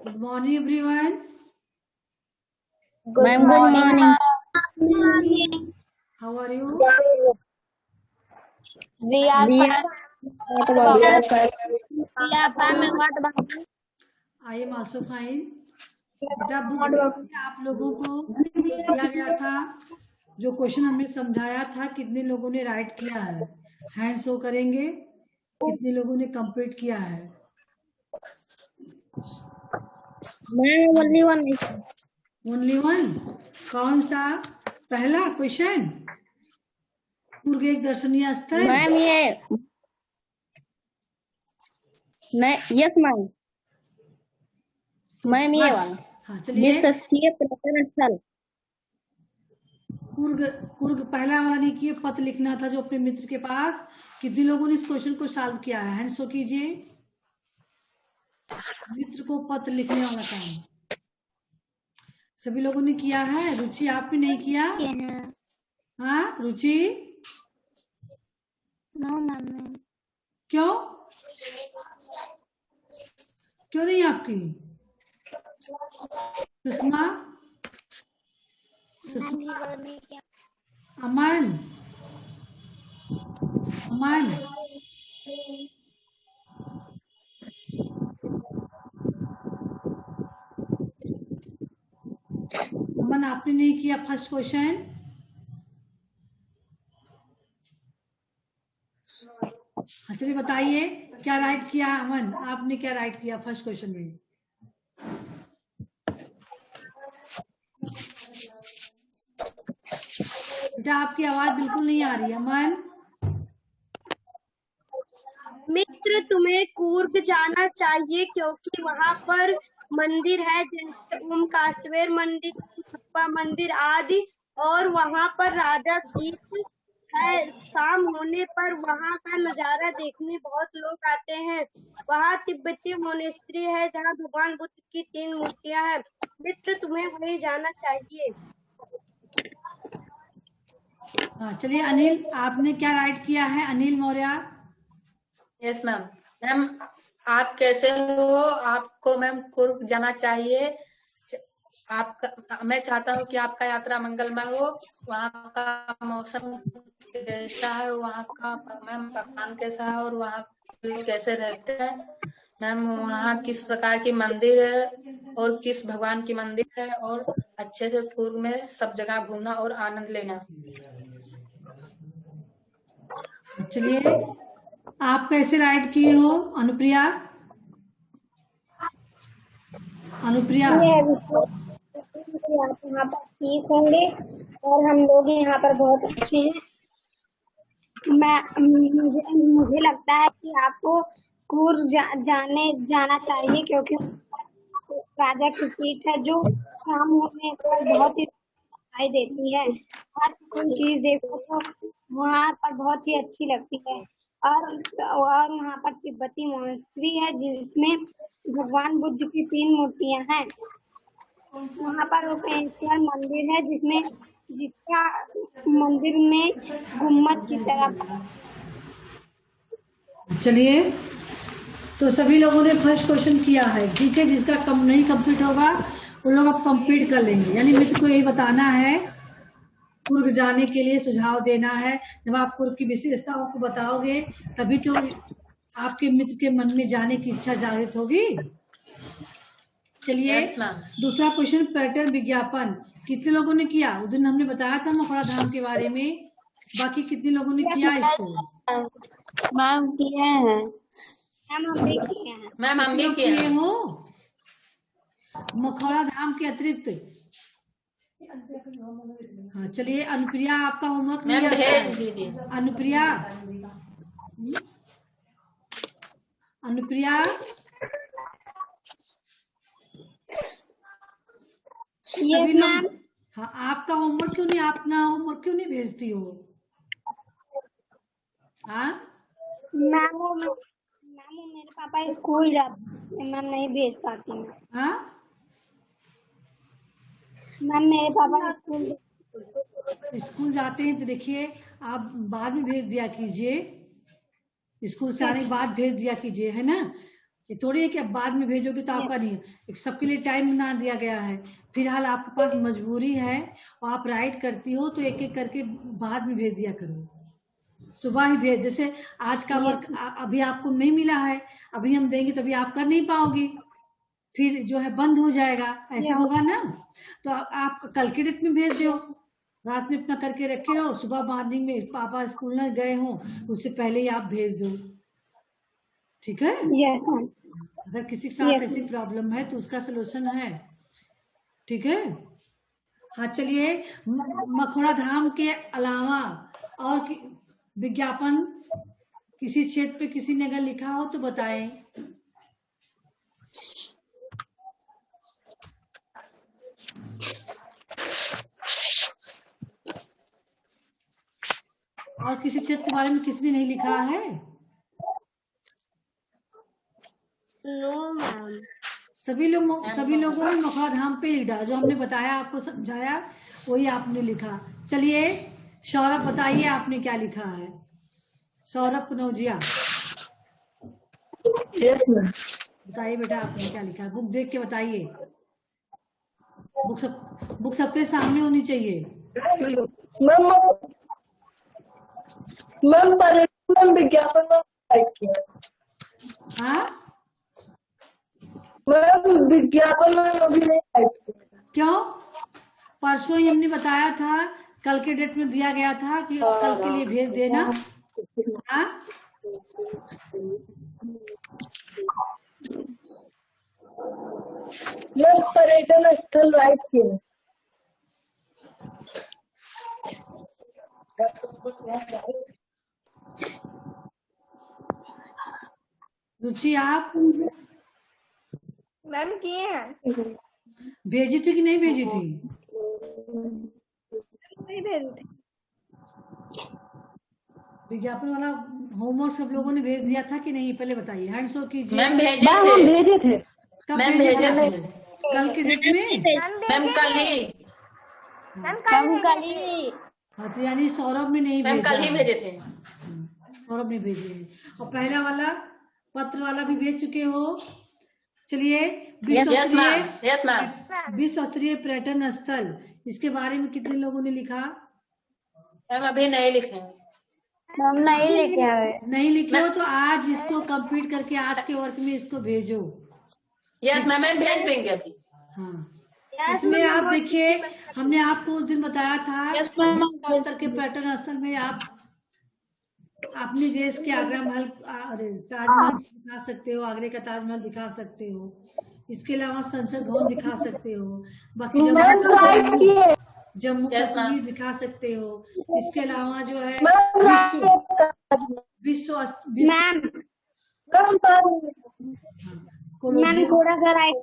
Good morning, everyone. Good morning. How are you? We are fine. What about you? We are fine. What about you? I am also fine. बेटा book में आप लोगों को जो दिया गया था, जो क्वेश्चन हमने समझाया था, कितने लोगों ने राइट किया है? हैंड शो करेंगे, कितने लोगों ने कंप्लीट किया है? मैं only one. Only one. कौन सा? पहला क्वेश्चन, कुर्ग एक दर्शनीय स्थल। मैम ये यस मैम ये वाला। हाँ चलिए। विश्वस्तरीय पर्यटन स्थल। कुर्ग पहला वाला नहीं किए, पत्र लिखना था जो अपने मित्र के पास। कितने लोगों ने इस क्वेश्चन को सॉल्व किया है? हैंड शो कीजिए। मित्र को पत्र लिखने वाला काम सभी लोगों ने किया है। रुचि आपने नहीं किया? हाँ रुचि, नो मैम। क्यों क्यों नहीं आपकी? सुषमा, अमन, अमन, अमन आपने नहीं किया फर्स्ट क्वेश्चन? हाँ चलिए बताइए क्या राइट किया अमन, आपने क्या राइट किया फर्स्ट क्वेश्चन में? बेटा आपकी आवाज बिल्कुल नहीं आ रही है अमन। मित्र तुम्हें कूर्ग जाना चाहिए क्योंकि वहाँ पर मंदिर है जैसे ओमकारेश्वर मंदिर, छप्पा मंदिर आदि, और वहाँ पर राजा सीत है। शाम होने पर वहाँ का नजारा देखने बहुत लोग आते हैं। वहाँ तिब्बती मोनेस्ट्री है जहाँ भगवान बुद्ध की 3 मूर्तियाँ हैं। मित्र तुम्हें वहीं जाना चाहिए। हाँ चलिए अनिल, आपने क्या राइट किया है? Anil Maurya. Yes ma'am. Ma'am आप कैसे हो? आपको मैम कुर्ग जाना चाहिए। आपका मैं चाहता हूँ कि आपका यात्रा मंगलमय हो। वहाँ का मौसम कैसा है, वहाँ का मैम पकवान कैसा है और वहाँ लोग कैसे रहते हैं मैम, वहाँ किस प्रकार की मंदिर है और किस भगवान की मंदिर है, और अच्छे से कुर्ग में सब जगह घूमना और आनंद लेना। चलिए आप कैसे राइट किए हो? अनुप्रिया, अनुप्रिया आप यहाँ पर ठीक होंगे और हम लोग यहाँ पर बहुत अच्छे हैं। मुझे लगता है कि आपको कुर्ग जाना चाहिए क्योंकि राजा की सीट है जो शाम होने पर बहुत ही दिखाई देती है। हर कोई चीज देखो तो वहाँ पर बहुत ही अच्छी लगती है। और यहाँ पर तिब्बती मोनेस्ट्री है जिसमें भगवान बुद्ध की 3 मूर्तियां हैं। वहाँ पर ओमकारेश्वर मंदिर है जिसका मंदिर में गुम्बद की तरह। चलिए तो सभी लोगों ने फर्स्ट क्वेश्चन किया है, ठीक है। जिसका कम नहीं कंप्लीट होगा उन लोग अब कंप्लीट कर लेंगे। यानी मित्र को यही बताना है, कुर्ग जाने के लिए सुझाव देना है। जब आप कुर्ग की विशेषताओं को बताओगे तभी तो आपके मित्र के मन में जाने की इच्छा जागृत होगी। चलिए यस मैम। दूसरा क्वेश्चन, पर्यटन विज्ञापन कितने लोगों ने किया? उस दिन हमने बताया था मखौड़ा धाम के बारे में, बाकी कितने लोगों ने किया इसको? मैम किए हैं। मैम हम भी किए हैं। मैम हम भी किए हो मखौड़ा धाम के अतिरिक्त? हाँ चलिए अनुप्रिया, आपका होमवर्क नहीं मैम आता भेज है। दीजिए। Anupriya, Anupriya yes ma'am. हाँ आपका होमवर्क क्यों नहीं, आप अपना होमवर्क क्यों नहीं भेजती हो? हाँ मैम मेरे पापा स्कूल जाते हैं, मैम नहीं भेज पाती मैं। हाँ मैम मेरे पापा स्कूल जाते हैं तो देखिए आप बाद में भेज दिया कीजिए, स्कूल से आने के बाद भेज दिया कीजिए, है ना। ये थोड़ी है कि अब बाद में भेजोगे तो आपका नहीं है, एक सबके लिए टाइम बना दिया गया है। फिलहाल आपके पास मजबूरी है और आप राइट करती हो तो एक एक करके बाद में भेज दिया करो, सुबह ही भेज। जैसे आज का वर्क अभी आपको नहीं मिला है, अभी हम देंगे तभी आप कर नहीं पाओगी, फिर जो है बंद हो जाएगा, ऐसा होगा ना। तो आप कल के डेट में भेज दो, रात में अपना करके रखे रहो, सुबह मॉर्निंग में पापा स्कूल न गए हों उससे पहले ही आप भेज दो, ठीक है। Yes ma'am. अगर किसी के साथ ऐसी प्रॉब्लम है तो उसका सलूशन है, ठीक है। हाँ चलिए, मखोड़ा धाम के अलावा और विज्ञापन किसी क्षेत्र पे किसी ने अगर लिखा हो तो बताएं। और किसी क्षेत्र के बारे में किसी ने नहीं लिखा है? No ma'am. सभी लोगों ने मखोड़ा धाम पे लिख डाला, जो हमने बताया आपको समझाया वही आपने लिखा। चलिए सौरभ बताइए आपने क्या लिखा है, सौरभ कनौजिया। Yes ma'am. बताइए बेटा आपने क्या लिखा है, बुक देख के बताइए, बुक सबके सामने होनी चाहिए। मैम पर्यटन विज्ञापन में राइट किया। हाँ मैम विज्ञापन में अभी नहीं राइट किया। क्यों? परसों ही हमने बताया था, कल के डेट में दिया गया था कि कल के लिए भेज देना। हाँ मैम पर्यटन स्थल राइट किया। रुचि आप मैम किए हैं। भेजी थी कि नहीं भेजी थी? नहीं भेजी थी। विज्ञापन वाला होमवर्क सब लोगों ने भेज दिया था कि नहीं, पहले बताइए, हैंड शो कीजिए। मैम भेजे थे, भेजे थे। कब मैम भेजे भेजे थे? थे कल के डेट में? मैम कल ही, कल ही। हाँ तो यानी सौरभ ने नहीं मैम भेजा कल ही है। भेजे थे। सौरभ ने भेजे हैं। और पहला वाला पत्र वाला भी भेज चुके हो। चलिए यस मैम, यस मैम। विश्व स्तरीय पर्यटन स्थल, इसके बारे में कितने लोगों ने लिखा? मैम अभी नहीं लिखे, हम नहीं लिखे हैं। नहीं लिखे हो तो आज इसको कंप्लीट करके आज के वर्क में इसको भेजो। यस मैम, मैम भेज देंगे अभी। हाँ इसमें आप देखिए, हमने आपको उस दिन बताया था विश्व स्तर के पर्यटन स्थल में आप अपने देश के आगरा महल, अरे ताजमहल दिखा सकते हो, आगरे का ताजमहल दिखा सकते हो, इसके अलावा संसद भवन दिखा सकते हो, बाकी जम्मू कश्मीर दिखा सकते हो, इसके अलावा जो है विश्व मैम थोड़ा सा राइट।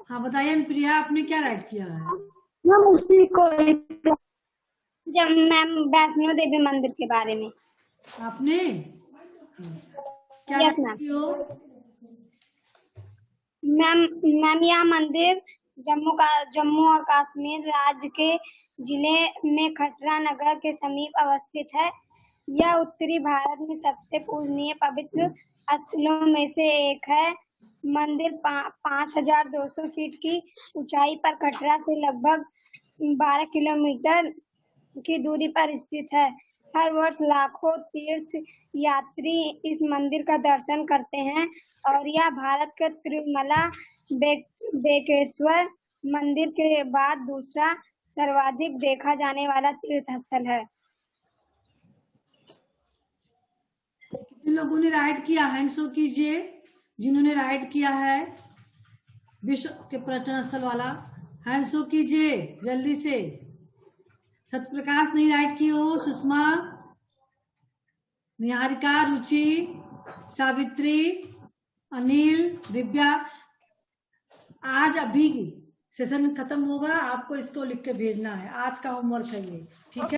हाँ बताइए प्रिया, आपने क्या राइट किया है? मैम उसी को जब मैम वैष्णो देवी मंदिर के बारे में आपने क्या यस राइट की हो? मैम यह मंदिर जम्मू और कश्मीर राज्य के जिले में खटरा नगर के समीप अवस्थित है। यह उत्तरी भारत में सबसे पूजनीय पवित्र स्थलों में से एक है। मंदिर 5200 फीट की ऊंचाई पर खटरा से लगभग 12 किलोमीटर की दूरी पर स्थित है। हर वर्ष लाखों तीर्थ यात्री इस मंदिर का दर्शन करते हैं और यह भारत के तिरुमला बेकेश्वर मंदिर के बाद दूसरा सर्वाधिक देखा जाने वाला तीर्थ स्थल है। कितने लोगों ने राइट किया? हैंड शो कीजिए जिन्होंने राइट किया है विश्व के पर्यटन स्थल वाला, हैंड शो कीजिए जल्दी से। सत्यप्रकाश नहीं राइट की हो, सुषमा, निहारिका, रुचि, सावित्री, अनिल, दिव्या। आज अभी सेशन खत्म होगा, आपको इसको लिख के भेजना है, आज का होमवर्क है ये, ठीक है?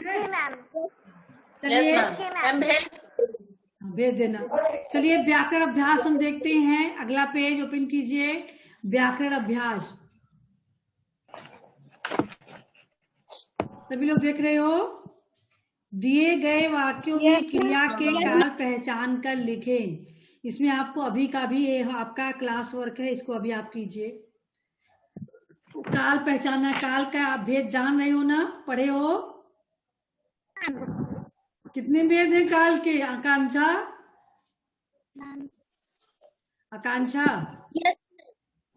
चलिए भेज देना। चलिए व्याकरण अभ्यास हम देखते हैं, अगला पेज ओपन कीजिए, व्याकरण अभ्यास। सभी लोग देख रहे हो? दिए गए वाक्यों में क्रिया के काल पहचान कर लिखें। इसमें आपको अभी का भी ये आपका क्लास वर्क है, इसको अभी आप कीजिए। काल पहचाना, काल का आप भेद जान रहे हो ना, पढ़े हो? कितने भेद हैं काल के? आकांक्षा, आकांक्षा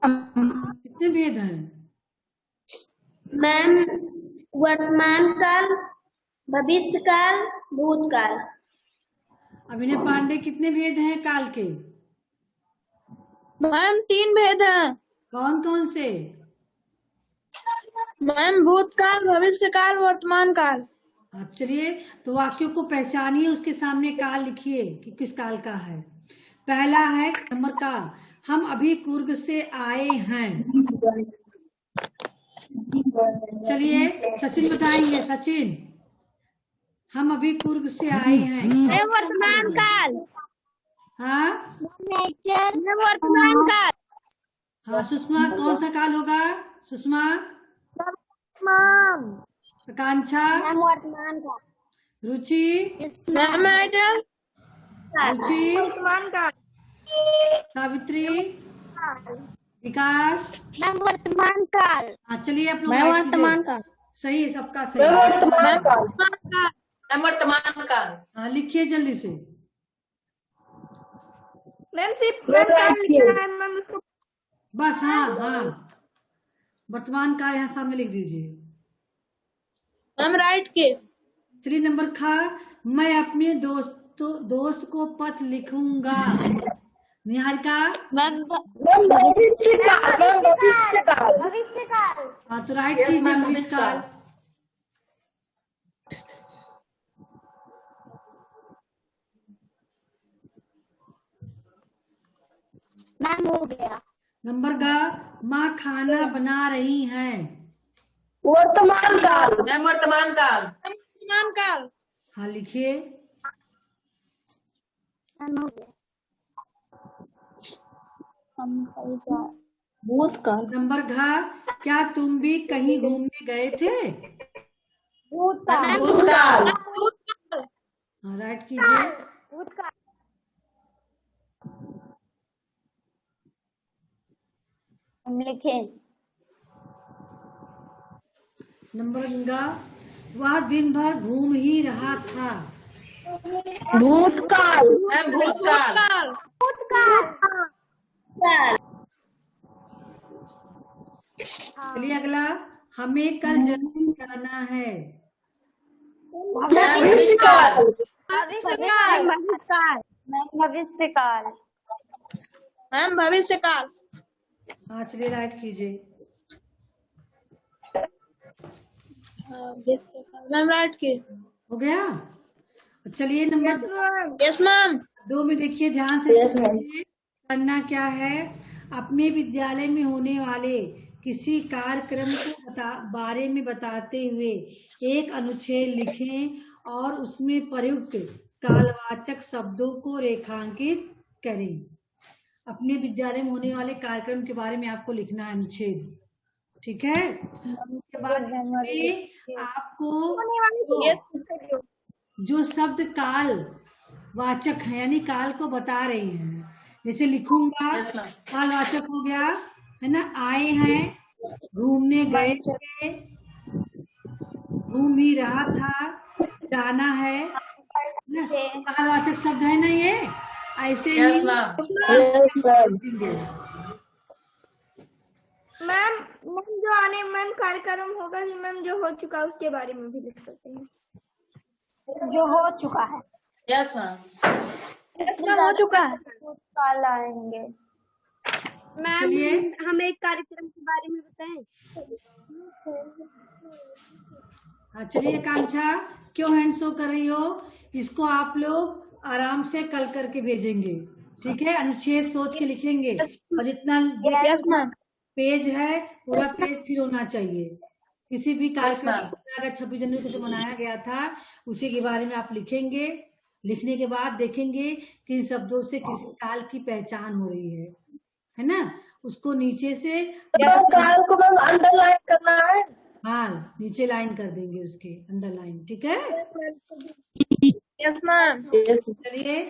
कितने भेद हैं? मैम, वर्तमान काल, भविष्य काल, भूतकाल। अभिनय पांडे कितने भेद हैं काल के? मैम 3 भेद हैं। कौन कौन से? मैम भूतकाल, भविष्यकाल, वर्तमान काल। चलिए, तो वाक्यों को पहचानिए, उसके सामने काल लिखिए कि किस काल का है। पहला है नंबर का, हम अभी कुर्ग से आए हैं। चलिए सचिन बताएंगे, सचिन हम अभी कुर्ग से आए हैं। वर्तमान काल। हाँ वर्तमान काल। हाँ, सुषमा कौन सा काल होगा? सुषमा, आकांक्षा, वर्तमान काल। रुचि, रुचि, वर्तमान काल। सावित्री, विकास, वर्तमान काल। हाँ चलिए आप लोग वर्तमान काल। सही है, सबका सही। वर्तमान काल। हाँ लिखिए जल्दी से। मैम सिर्फ मैम उसको बस हाँ हाँ, वर्तमान काल यहाँ सामने लिख दीजिए। मैम राइट के। चलिए नंबर खा, मैं अपने दोस्त को पत्र लिखूंगा। निहारिका, भविष्य काल। हाँ तो राइट कीजिए भविष्य काल। मैम हो गया। नंबर गा, माँ खाना बना रही हैं। वर्तमान काल। मैम वर्तमान काल। वर्तमान काल। हाँ लिखिए। भूतकाल। नंबर घा, क्या तुम भी कहीं घूमने गए थे? भूतकाल। हाँ राइट कीजिए। हम लिखे। नंबर गंगा, वह दिन भर घूम ही रहा था। भूतकाल। मैम भूतकाल। चलिए अगला, हमें कल जल्दी जाना है। मैम भविष्यकाल। भविष्यकाल। मैम भविष्यकाल। हाँ चलिए राइट कीजिए। मैम राइट के। हो गया? चलिए नंबर यस मैम। 2 में देखिए ध्यान से सुनिए। करना क्या है, अपने विद्यालय में होने वाले किसी कार्यक्रम को बारे में बताते हुए एक अनुच्छेद लिखें और उसमें प्रयुक्त कालवाचक शब्दों को रेखांकित करें। अपने विद्यालय में होने वाले कार्यक्रम के बारे में आपको लिखना है अनुच्छेद, ठीक है? उसके बाद इसमें आपको जो शब्द काल वाचक है, यानी काल को बता रहे हैं, जैसे लिखूंगा कालवाचक हो गया है ना, आए हैं, घूमने गए थे, घूम ही रहा था, जाना है ना, कालवाचक शब्द है ना ये। ऐसे ही मैम जो आने मैम कार्यक्रम होगा मैम जो हो चुका है उसके बारे में भी लिख सकते हैं, जो हो चुका है। Yes ma'am. हो चुका है। काल आएंगे। मैम हम एक कार्यक्रम के बारे में बताएं। हाँ चलिए आकांक्षा, क्यों हैंड शो कर रही हो? इसको आप लोग आराम से कल करके भेजेंगे, ठीक है? अनुच्छेद सोच के लिखेंगे और जितना पेज है पूरा पेज फिर होना चाहिए। किसी भी कार्यक्रम 26 जनवरी को जो मनाया गया था उसी के बारे में आप लिखेंगे। लिखने के बाद देखेंगे किन शब्दों से किसी काल की पहचान हो रही है ना? उसको नीचे से काल को मैम अंडरलाइन करना है। हाँ नीचे लाइन कर देंगे उसके, अंडरलाइन, ठीक है? Yes ma'am. चलिए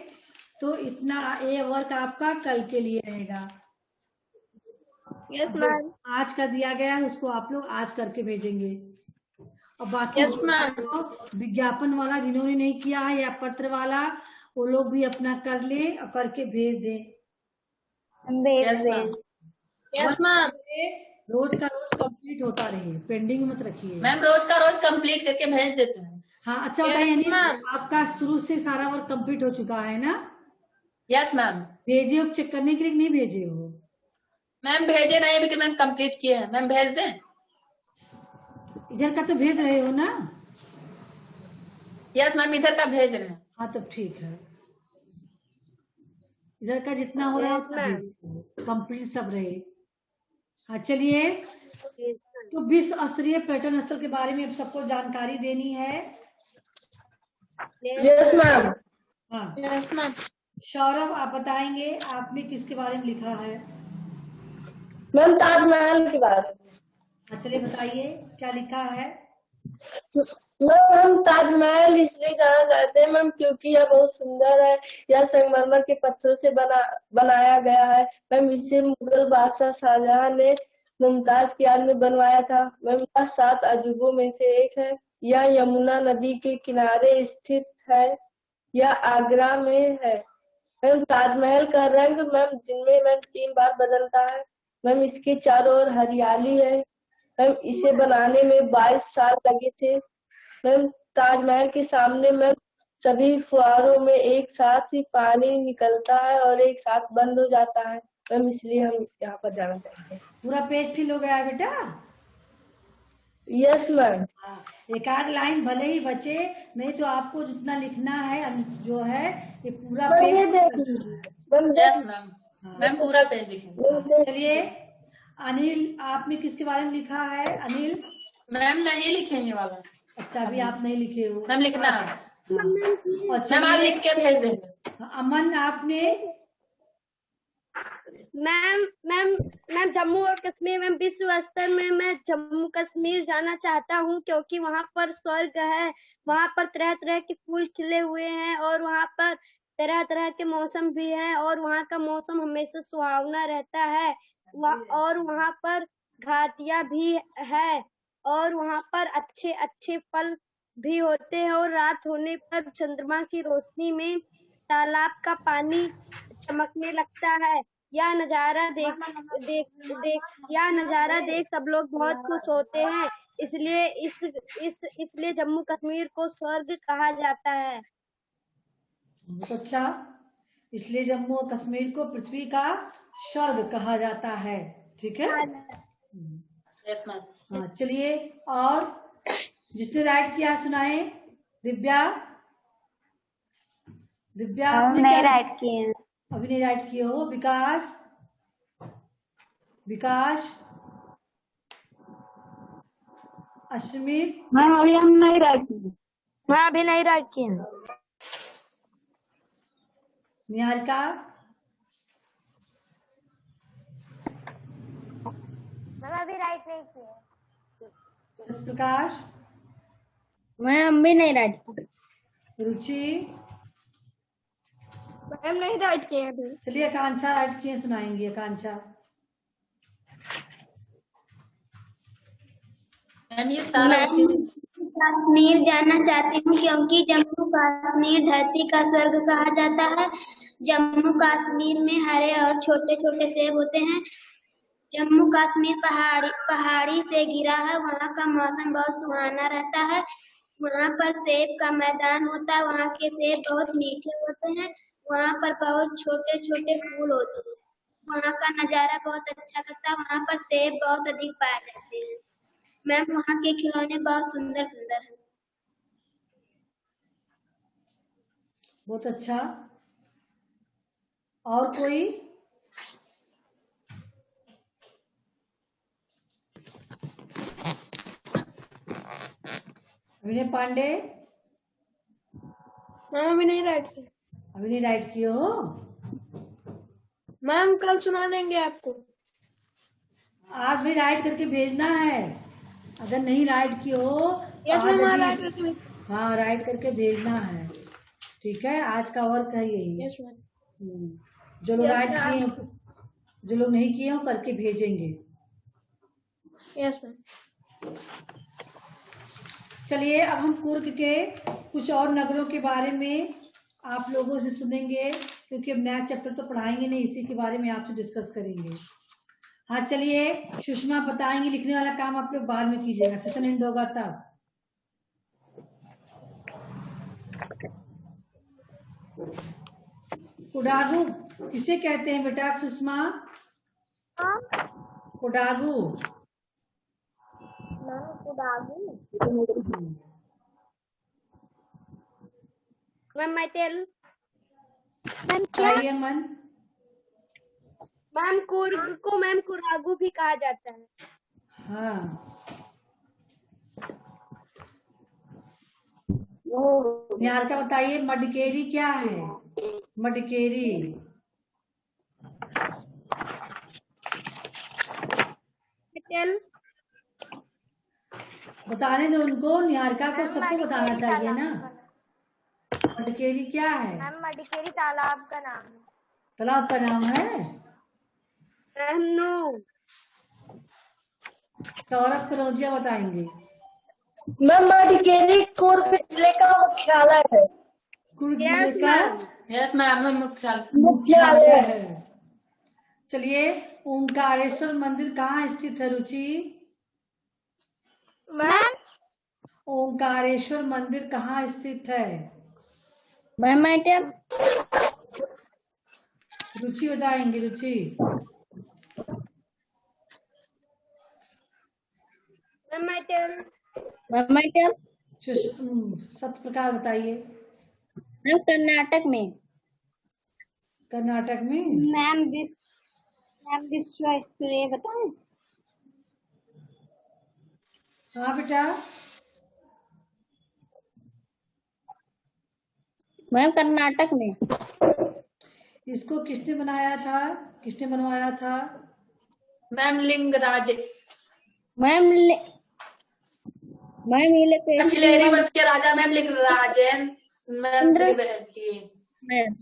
तो इतना ये वर्क आपका कल के लिए रहेगा। Yes ma'am. आज का दिया गया है उसको आप लोग आज करके भेजेंगे। और बाकी Yes, ma'am. जो विज्ञापन वाला जिन्होंने नहीं किया है या पत्र वाला, वो लोग भी अपना कर ले और करके भेज दे। Yes ma'am. Yes ma'am. रोज का रोज कंप्लीट होता रहे, पेंडिंग मत रखिए। मैम रोज का रोज कंप्लीट करके भेज देते हैं। हाँ अच्छा Yes, बताइए अनिल, ma'am. आपका शुरू से सारा वर्क कंप्लीट हो चुका है ना? Yes ma'am. भेजे हो चेक करने के लिए कि नहीं भेजे हो? मैम भेजे नहीं अभी, मैम कंप्लीट किए हैं। मैम भेज दें? इधर का तो भेज रहे हो ना? यस मैम, इधर का भेज रहे हैं। हाँ तब ठीक है, इधर का जितना हो रहा है उतना भेज, कंप्लीट सब रहे। हाँ चलिए, तो विश्व स्तरीय पर्यटन स्थल के बारे में सबको जानकारी देनी है। Yes ma'am. हाँ यस मैम। सौरभ आप बताएंगे आपने किसके बारे में लिखा है? मैम ताजमहल की बात। हाँ चलिए बताइए क्या लिखा है। मैम हम ताजमहल इसलिए जाना चाहते हैं मैम क्योंकि यह बहुत सुंदर है। यह संगमरमर के पत्थरों से बनाया गया है। मैम इसे मुगल बादशाह शाहजहां ने मुमताज की याद में बनवाया था। मैम यह 7 अजूबों में से एक है। यह यमुना नदी के किनारे स्थित है। यह आगरा में है। मैम ताजमहल का रंग मैम दिन में मैम 3 बार बदलता है। मैम इसके चारों ओर हरियाली है। मैम इसे बनाने में 22 साल लगे थे। मैम ताजमहल के सामने मैम सभी फुहारों में एक साथ ही पानी निकलता है और एक साथ बंद हो जाता है। मैम इसलिए हम यहाँ पर जाना चाहते हैं। पूरा पेज फिल हो गया बेटा? Yes ma'am. हाँ, एक आध लाइन भले ही बचे, नहीं तो आपको जितना लिखना है जो है ये पूरा पेज। Yes ma'am. मैम पूरा पेज लिखेंगे। चलिए अनिल, आपने किसके बारे में लिखा है? अनिल मैम नहीं लिखेंगे वाला। अच्छा अभी आप नहीं लिखे हो। मैम लिखना है। हाँ। और मैम आज लिख चलिए के भेज देंगे। अमन आपने? मैम मैम मैम जम्मू और कश्मीर में विश्व स्तर में मैं जम्मू कश्मीर जाना चाहता हूँ क्योंकि वहाँ पर स्वर्ग है। वहाँ पर तरह तरह के फूल खिले हुए हैं और वहाँ पर तरह तरह के मौसम भी है और वहाँ का मौसम हमेशा सुहावना रहता है। और वहाँ पर घाटियाँ भी है और वहाँ पर अच्छे अच्छे फल भी होते हैं और रात होने पर चंद्रमा की रोशनी में तालाब का पानी चमकने लगता है। यह नजारा देख सब लोग बहुत खुश होते हैं। इसलिए जम्मू कश्मीर को स्वर्ग कहा जाता है। बहुत अच्छा, इसलिए जम्मू और कश्मीर को पृथ्वी का स्वर्ग कहा जाता है। ठीक है। Yes ma'am. हाँ चलिए, और जिसने राइट किया सुनाए। दिव्या, दिव्या आपने क्या राइट किए हैं। अभी नहीं राइट किए हो। विकास, विकास, अश्मित, मैम अभी हम नहीं राइट किए। मैं अभी नहीं राइट किए। निहारिका, मैम अभी राइट नहीं किए। प्रकाश, मैम भी नहीं राइट किए। रुचि, मैम नहीं राइट किए अभी। चलिए आकांक्षा राइट किए सुनाएंगी। आकांक्षा, मैम ये सारा कश्मीर जाना चाहती हूँ क्योंकि जम्मू कश्मीर धरती का स्वर्ग कहा जाता है। जम्मू कश्मीर में हरे और छोटे छोटे सेब होते हैं। जम्मू कश्मीर पहाड़ी से घिरा है। वहाँ का मौसम बहुत सुहाना रहता है। वहाँ पर सेब का मैदान होता है। वहाँ के सेब बहुत मीठे होते हैं। वहाँ पर बहुत छोटे छोटे फूल होते हैं। वहाँ का नजारा बहुत अच्छा लगता है। वहाँ पर सेब बहुत अधिक पाए जाते हैं। मैम वहाँ के खिलौने बहुत सुंदर सुंदर हैं। बहुत अच्छा। और कोई? अभिनय पांडे, मैम अभी नहीं राइट किए। अभी नहीं राइट किए हो। मैम कल सुना देंगे आपको। आज भी राइट करके भेजना है। अगर नहीं राइट किए हो तो यस आज मैम अभी- राइट करके। हाँ राइट करके भेजना है। ठीक है, आज का वर्क है यही। Yes ma'am. जो लोग Yes, ऐड ma'am. किए हैं, जो लोग नहीं किए हैं वो करके भेजेंगे। Yes ma'am. चलिए अब हम कुर्ग के कुछ और नगरों के बारे में आप लोगों से सुनेंगे, क्योंकि अब नया चैप्टर तो पढ़ाएंगे नहीं, इसी के बारे में आपसे डिस्कस करेंगे। हाँ चलिए, सुषमा बताएंगी, लिखने वाला काम आप लोग बाद में कीजिएगा, सेशन एंड होगा तब। कोडागू किसे कहते हैं बेटा सुषमा? कोडागू। मैम मैं टेल। बताइए मन। मैम कुर्ग को मैम कुरागू भी कहा जाता है। हाँ निहारिका बताइए, मडकेरी क्या है? मडकेरी टेल। बताने दो उनको, निहारिका को सबको बताना चाहिए ना। मडकेरी क्या है? मैम मडिकेरी तालाब का नाम है। तालाब का नाम है? नो। सौरभ करोजिया बताएंगे। मैम मडिकेरी कुर्ग जिले का मुख्यालय है। कुर्ग Yes, जिले का यस मैम, मुख्यालय है। चलिए, ओंकारेश्वर मंदिर कहाँ स्थित है रुचि? मैम ओंकारेश्वर मंदिर कहाँ स्थित है? मैम मैं टेल। रुचि बताएंगे, रुचि। मैम मैं टेल। मैम मैं टेल। सत्य प्रकार बताइए। मैम कर्नाटक में। कर्नाटक में। मैम विश्व स्तरीय बताएं। हाँ बेटा। मैम कर्नाटक में। इसको किसने बनाया था, किसने बनवाया था? मैम लिंगराज। मैम हिलेरी वंश के राजा मैम लिंगराजन मैम त्रिवेदी। मैम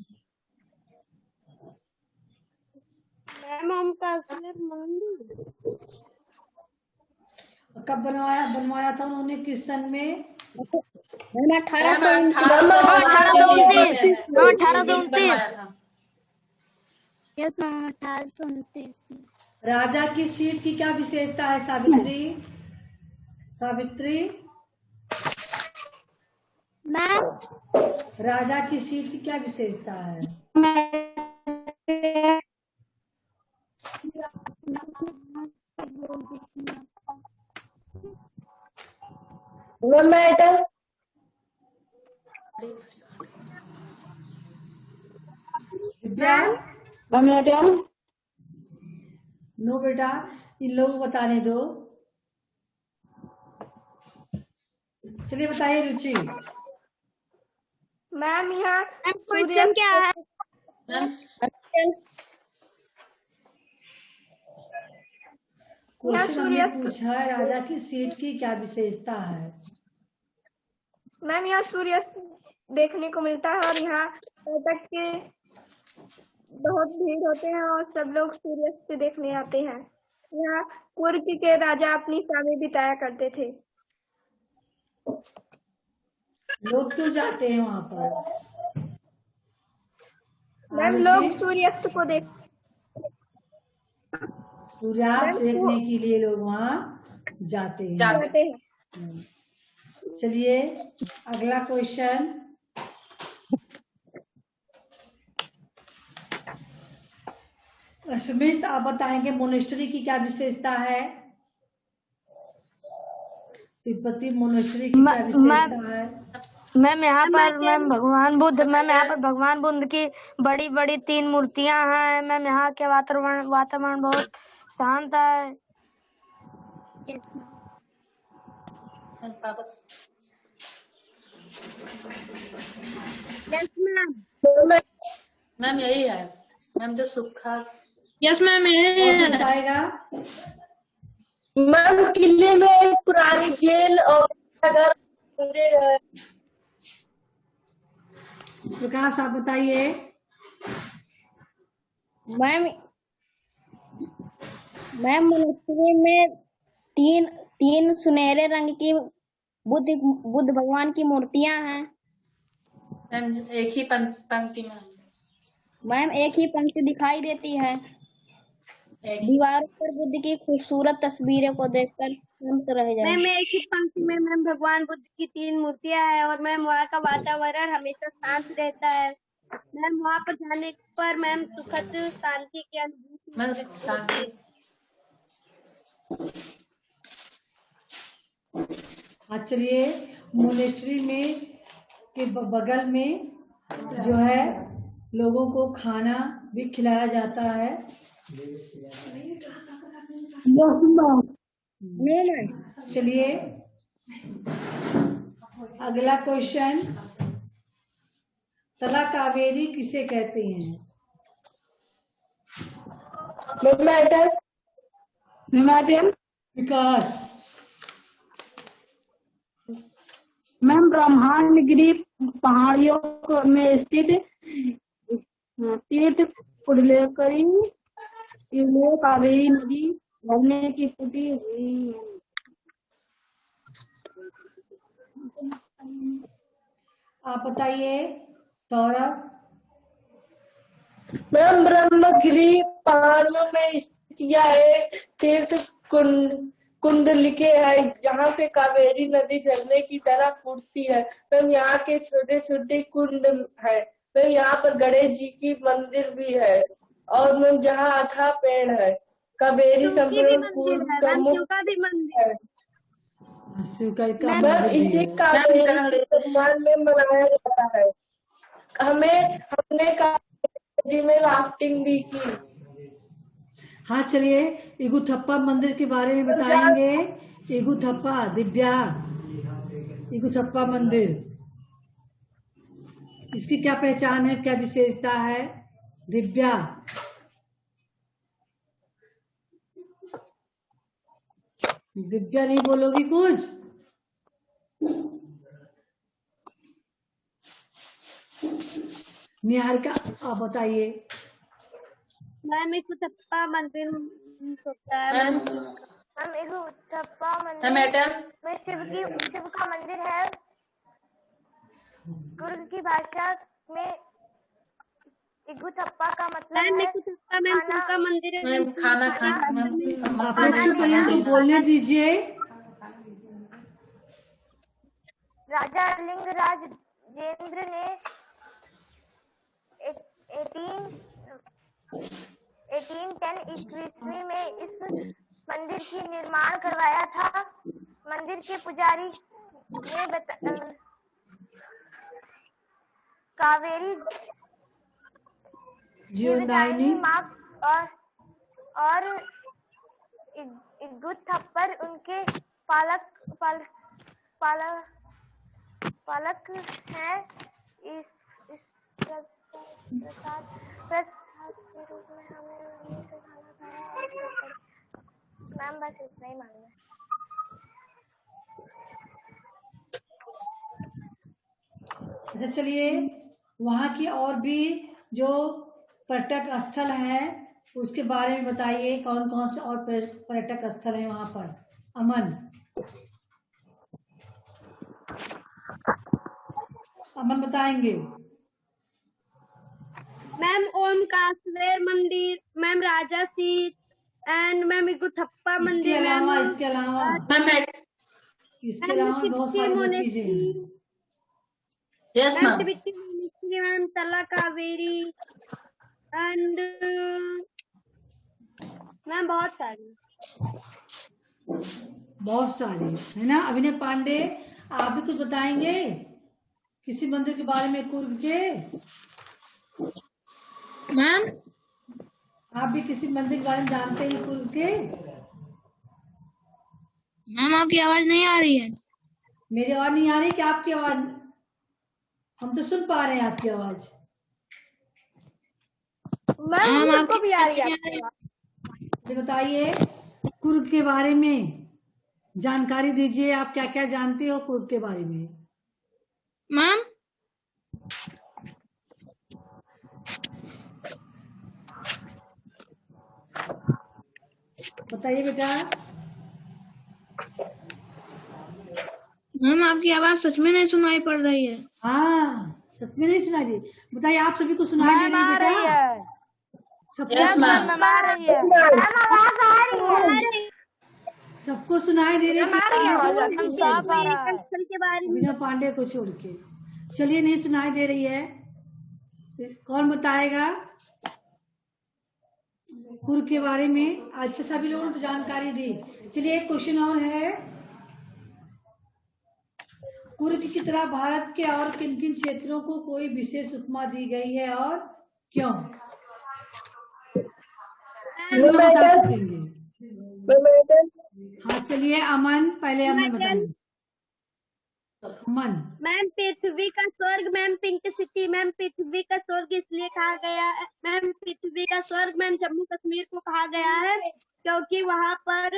हम काश्मीर मंदिर कब बनवाया था उन्होंने, किस सन में? मैम 1829। Yes ma'am 1829। राजा की सीट की क्या विशेषता है सावित्री? सावित्री मैम राजा की सीट की क्या विशेषता है? मैटर विद्या। नो बेटा, इन लोगों को बताने दो। चलिए बताइए रुचि। मैम यहाँ क्वेश्चन क्या है? मैम क्वेश्चन हमने पूछा है, राजा की सीट की क्या विशेषता है? मैम यहाँ सूर्यास्त देखने को मिलता है और यहाँ पर्यटक के बहुत भीड़ होते हैं और सब लोग सूर्यास्त देखने आते हैं। यहाँ कुर्ग के राजा अपनी समय बिताया करते थे। लोग क्यों जाते हैं वहां पर? मैम लोग सूर्यास्त को सूर्यास्त देखने के लिए लोग वहां जाते हैं। देखते हैं। चलिए अगला क्वेश्चन। स्मित आप बताएंगे, मोनेस्ट्री की क्या विशेषता है? तिब्बती मोनेस्ट्री की क्या विशेषता है? मैम यहाँ पर भगवान बुद्ध की बड़ी बड़ी 3 मूर्तियां हैं। मैम यहाँ के वातावरण बहुत शांत है। Yes ma'am. मैम यही है मैम, जो सूखा। यस मैम कौन बताएगा? मैम किले में एक पुरानी जेल और मंदिर है। प्रकाश आप बताइए। मैम मैम मनुष्य में तीन तीन सुनहरे रंग की बुद्ध भगवान की मूर्तियां हैं। मैम एक ही पंक्ति में मैम एक ही पंक्ति दिखाई देती है। एक दीवारों पर बुद्ध की खूबसूरत तस्वीरों को देखकर शांत रह जाए। मैम एक ही पंक्ति में मैम भगवान बुद्ध की 3 मूर्तियां हैं और मैम वहाँ का वातावरण हमेशा शांत रहता है। मैम वहाँ पर जाने पर मैम सुखद शांति की अनुभूति मैम होती है। हाँ चलिए, मोनेस्ट्री में के बगल में जो है लोगों को खाना भी खिलाया जाता है। चलिए अगला क्वेश्चन, तला कावेरी किसे कहते हैं? विकास। मैम ब्रह्मांडगिरी पहाड़ियों में स्थित तीर्थ पुडलेकरी कावेरी नदी झरने की फूटी हुई है। आप बताइए सौरभ। मैम ब्रह्मगिरी पहाड़ियों में स्थित यह तीर्थ कुंड लिखे है, जहाँ से कावेरी नदी झरने की तरह फूटती है। मैम यहाँ के छोटे छोटे कुंड है। मैम यहाँ पर गणेश जी की मंदिर भी है और मैम जहाँ अथाह पेड़ है। कावेरी संपूर्ण का मुख्य भी मंदिर है। का मैम इसे कावेरी के सम्मान में मनाया जाता है। हमने कावेरी नदी में राफ्टिंग भी की। हाँ चलिए, इगुथप्पा मंदिर के बारे में बताएंगे। इगुथप्पा दिव्या, इगुथप्पा मंदिर, इसकी क्या पहचान है, क्या विशेषता है? दिव्या। दिव्या नहीं बोलोगी कुछ? निहारिका आप बताइए। मैम इगुथप्पा मंदिर होता है। मैम इगुथप्पा मंदिर में शिव का मंदिर है। कुर्ग की भाषा में इगुथप्पा का मतलब है का मंदिर है। खाना आप बच्चों को यहाँ बोलने दीजिए। राजा लिंगराज जेंद्र ने 1810 ईस्वी में इस मंदिर की निर्माण करवाया था। मंदिर के पुजारी ने कावेरी जीवदायिनी माँ और इगुथप्पर उनके पालक हैं। इस प्रसाद के रूप में हमें उन्हीं से खाना खाया। मैम बस इतना ही मालूम है। अच्छा चलिए, वहाँ की और भी जो पर्यटक स्थल हैं उसके बारे में बताइए। कौन कौन से और पर्यटक स्थल हैं वहाँ पर? अमन बताएंगे। मैम ओमकारेश्वर मंदिर, ma'am Raja seat and ma'am Iguthappa मंदिर। इसके अलावा बहुत सारी चीजें हैं। Yes ma'am. मैम तला कावेरी एंड मैम बहुत सारी है ना। अभिनय पांडे आप भी कुछ बताएंगे किसी मंदिर के बारे में कुर्ग के? मैम आप भी किसी मंदिर के बारे में जानते हैं कुर्ग के? मैम आपकी आवाज नहीं आ रही है। मेरी आवाज नहीं आ रही? क्या आपकी आवाज? हम तो सुन पा रहे हैं आपकी आवाज। मैम आपको भी आ रही है। बताइए कुर्ग के बारे में जानकारी दीजिए। आप क्या क्या जानते हो कुर्ग के बारे में? मैम बताइए बेटा। मैम आपकी आवाज सच में नहीं सुनाई पड़ रही है। हाँ, सच में नहीं सुनाई दी। बताइए, आप सभी को सुनाई दे रही है बेटा? सबको यस मैम। सबको सुनाई दे रही है? साफ आ रहा है। बिना पांडे को छोड़ के। चलिए, नहीं सुनाई दे रही है, कौन बताएगा कुर्ग के बारे में? आज से सभी लोगों ने तो जानकारी दी। चलिए, एक क्वेश्चन और है। कुर्ग की तरह भारत के और किन किन क्षेत्रों को कोई विशेष उपमा दी गई है और क्यों? बता सकेंगे? हाँ, चलिए अमन, पहले अमन बताइए। अमन। मैम पृथ्वी का स्वर्ग, मैम पिंक सिटी। मैम पृथ्वी का स्वर्ग इसलिए कहा गया है, मैम पृथ्वी का स्वर्ग मैम जम्मू कश्मीर को कहा गया है, क्योंकि वहाँ पर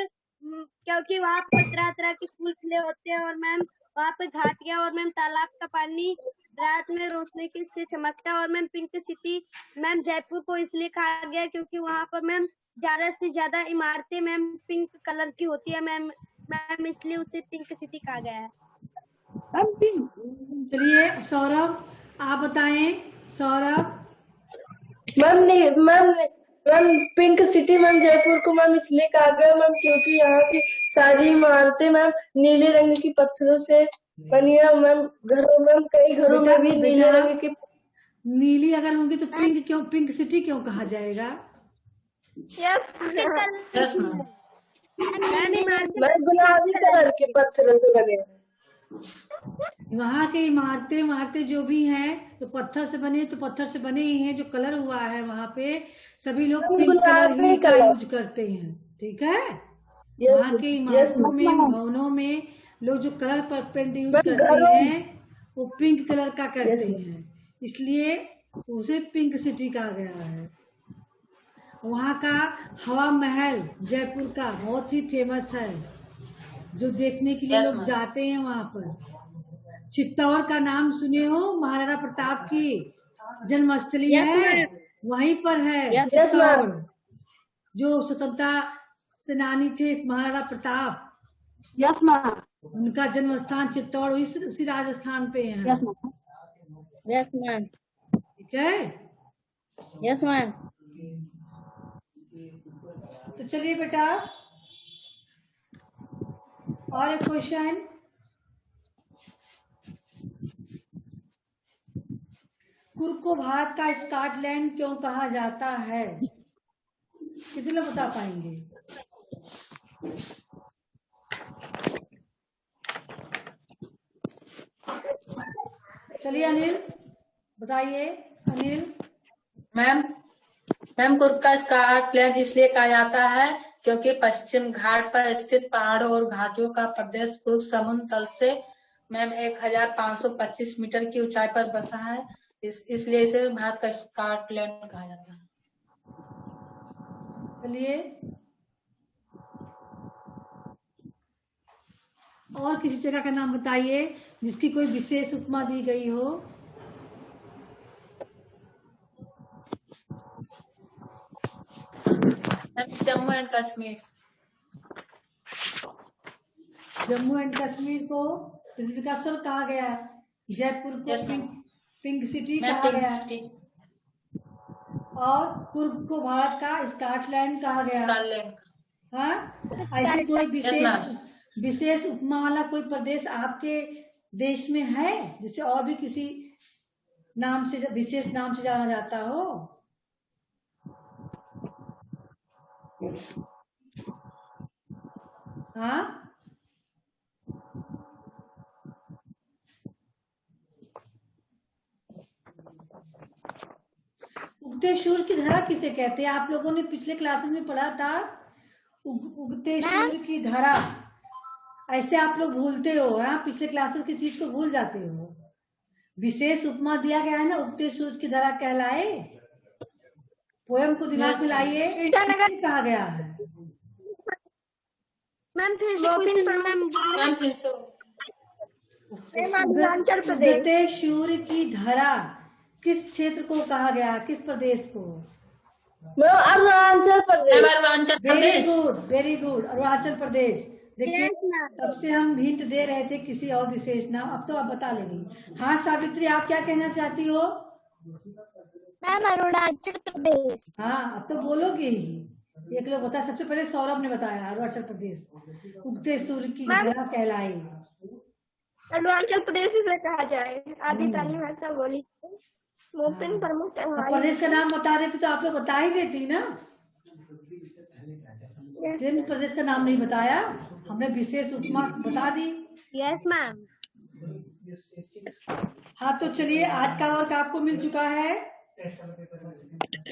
तरह तरह के फूल खिले होते हैं, और मैम वहाँ पे घाटियाँ और मैम तालाब का पानी रात में रोशनी की से चमकता है। और ma'am pink city ma'am Jaipur को इसलिए कहा गया क्योंकि वहाँ पर मैम ज्यादा से ज्यादा इमारतें मैम पिंक कलर की होती है मैम, इसलिए उसे पिंक सिटी कहा गया है। चलिए सौरभ, आप बताएं। Saurabh. Ma'am pink city ma'am Jaipur को मैम इसलिए कहा गया मैम क्योंकि यहाँ की सारी इमारतें मैम नीले रंग की पत्थरों से बनी है मैम। कई घरों में भी नीले रंग की नीली अगर होंगी तो पिंक क्यों, पिंक सिटी क्यों कहा जाएगा? Yes ma'am. गुलाबी कलर के पत्थरों से बने हैं। वहाँ के इमारतें जो भी हैं तो पत्थर से बने, तो पत्थर से बने ही हैं। जो कलर हुआ है वहाँ पे सभी लोग पिंक कलर ही का यूज करते हैं, ठीक है? वहाँ के इमारतों में, भवनों में लोग जो कलर पर पेंट यूज करते हैं वो पिंक कलर का करते हैं, इसलिए उसे पिंक सिटी कहा गया है। वहाँ का हवा महल जयपुर का बहुत ही फेमस है, जो देखने के लिए लोग जाते हैं वहाँ पर। चित्तौड़ का नाम सुने हो? महाराणा प्रताप की जन्मस्थली है, वहीं पर है चित्तौड़। जो स्वतंत्रता सेनानी थे महाराणा प्रताप, यस मैम। उनका जन्म स्थान चित्तौड़ इसी राजस्थान पे है। Yes ma'am. ठीक है? Yes ma'am. तो चलिए बेटा, और एक क्वेश्चन। कुर्ग को भारत का स्कॉटलैंड क्यों कहा जाता है? कितने लोग बता पाएंगे? चलिए अनिल बताइए। अनिल। मैम कुर्ग का स्कॉटलैंड इसलिए कहा जाता है क्योंकि पश्चिम घाट पर स्थित पहाड़ों और घाटियों का प्रदेश कुर्ग समुद्र तल से मैम 1525 मीटर की ऊंचाई पर बसा है, इसलिए इसे भारत का स्कॉटलैंड कहा जाता है। चलिए, और किसी जगह का नाम बताइए जिसकी कोई विशेष उपमा दी गई हो। जम्मू एंड कश्मीर। जम्मू एंड कश्मीर को पृथ्वी का स्वर्ग कहा गया है, जयपुर को पिंक सिटी कहा गया है, और कुर्ग को भारत का स्कॉटलैंड कहा गया है। हाँ, ऐसे कोई विशेष उपमा वाला कोई प्रदेश आपके देश में है जिसे और भी किसी नाम से, विशेष नाम से जाना जाता हो? हाँ, उगते सूर्य की धरा किसे कहते हैं? आप लोगों ने पिछले क्लास में पढ़ा था उगते सूर्य की धरा। ऐसे आप लोग भूलते हो, हाँ, पिछले क्लासेस की चीज को भूल जाते हो। विशेष उपमा दिया गया है ना, उगते सूर्य की धरा कहलाए। पोयम को दिमाग में लाइए, कहा गया है। मैम फिर से उगते सूर्य की धरा किस क्षेत्र को कहा गया, किस प्रदेश को? मैम अरुणाचल प्रदेश। अरुणाचल वेरी प्रदेश। Good, very good, Arunachal Pradesh. देखिए तब से हम हिंट दे रहे थे किसी और विशेष नाम, अब तो आप बता लेंगी। हाँ सावित्री, आप क्या कहना चाहती हो? मैम अरुणाचल प्रदेश। हाँ अब तो बोलोगे ही। एक लोग बता, सबसे पहले सौरभ ने बताया अरुणाचल प्रदेश, उगते सूर्य की घड़ा कहलाई। अरुणाचल प्रदेश इसे कहा जाए, आदि ताली भाषा बोली मुमकिन प्रमुख अब त्योहार। प्रदेश का नाम बता देते तो आप लोग बता ही देती ना। सेम प्रदेश का नाम नहीं बताया, हमने विशेष उपमा बता दी। Yes ma'am. हाँ तो चलिए, आज का वर्क आपको मिल चुका है।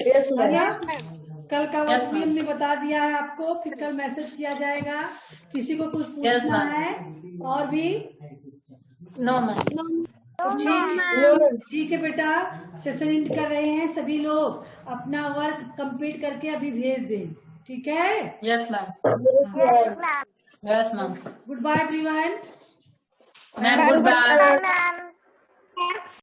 Yes ma'am. कल का वर्क भी हमने बता दिया है आपको, फिर कल मैसेज किया जाएगा। किसी को कुछ पूछना है और भी? No ma'am. ठीक है बेटा, सेशन एंड कर रहे हैं। सभी लोग अपना वर्क कंप्लीट करके अभी भेज दें, ठीक है? Yes ma'am. Yes ma'am. Good bye everyone. Ma'am good bye.